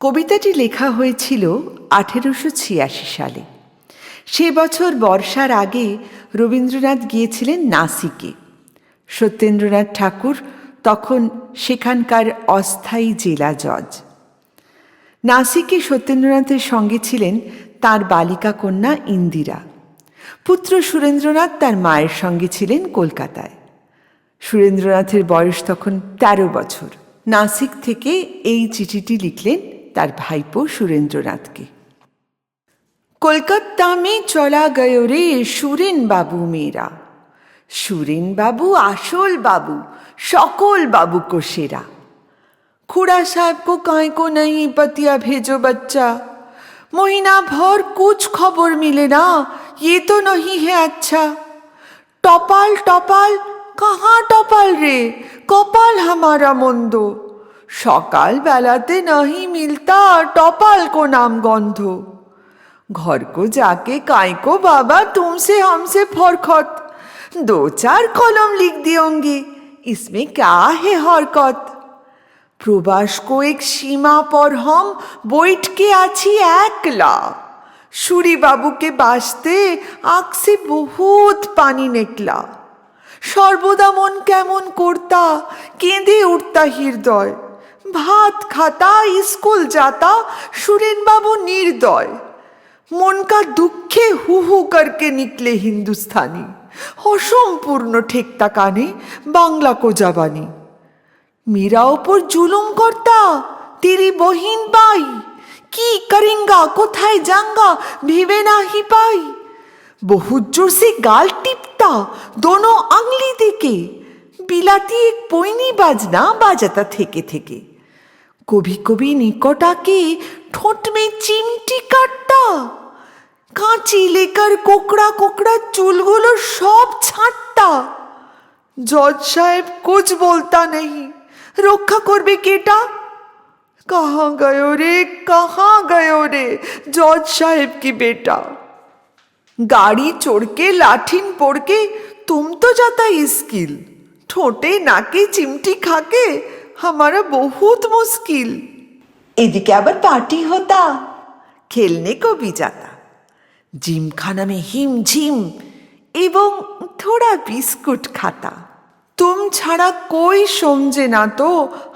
কবিতাটি লেখা হয়েছিল 1886 সালে। সে বছর বর্ষার আগে রবীন্দ্রনাথ গিয়েছিলেন নাসিকে। সত্যেন্দ্রনাথ ঠাকুর তখন সেখানকার অস্থায়ী জেলা জজ। নাসিকে সত্যেন্দ্রনাথের সঙ্গে ছিলেন তাঁর বালিকা কন্যা ইন্দিরা। পুত্র সুরেন্দ্রনাথ তার মায়ের সঙ্গে ছিলেন কলকাতায়। সুরেন্দ্রনাথের বয়স তখন 13 বছর। নাসিক থেকে এই চিঠিটি লিখলেন তার ভাইপো সুরেন্দ্রনাথকে। কলকাতা মে চলা গয় রে সুরেন বাবু মেরা, সুরেন বাবু আসল বাবু, সকল বাবু को सेरा। खुड़ा साहब को काय को नहीं पतिया भेजो बच्चा, महीना भर कुछ खबर मिले ना, ये तो नहीं है अच्छा। टपाल टपाल कहाँ टपाल रे, कपाल हमारा मंदो, सकाल बेलाते नहीं मिलता टपाल को नाम गंधो। घर को जाके काय को बाबा तुमसे हमसे फरखत, 2-4 कलम लिख दियोंगे, इसमें क्या है हरकत। प्रवास को एक सीमा पर हम बैठ के आछी एकला, सूरी बाबू के बासते आँख से बहुत पानी निकला। सर्वदा मन केमन करता, केंदे उठता हृदय, भात खाता स्कूल जाता सुरेन बाबू निर्दय। मन का दुखे हु हु करके निकले हिंदुस्तानी, असंपूर्ण ठेकता काने बांग्ला को जबानी। मीरा ऊपर जुलुम करता तेरी बहिन बाई, की करेंगा कोथाय जांगा भेवे नाही पाई। बहुत जोर से गाल टिपता दोनों आंगली देके, बिलाती एक पोइनी बाजना बाजाता थेके थेके। कभी कभी निकट आके ठोंट में चिमटी काटता, कांची लेकर कोकड़ा कोकड़ा चूलगुलो सब छांटता। जज साहेब कुछ बोलता नहीं, रक्षा करबे केटा। कहाँ गयो रे, कहाँ गयो रे जज साहेब की बेटा। गाड़ी चढ़ के लाठिन पड़ के तुम तो जाता स्किल, ठोटे नाके चिमटी खाके हमारा बहुत मुश्किल। एदिके आबार पार्टी होता, खेलने को भी जाता, जिम खाना में हिम झिम एवं थोड़ा बिस्कुट खाता। तुम छाड़ा कोई समझे ना तो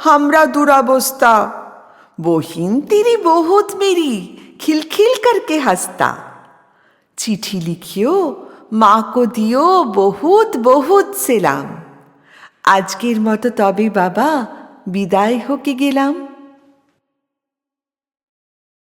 हमरा दुरावस्था, बहिन तेरी बहुत मेरी खिलखिल करके हंसता। चिट्ठी लिखियो माँ को दियो बहुत बहुत सेलाम। आजकेर मतो तबे बाबा बिदाय होके गेलाम।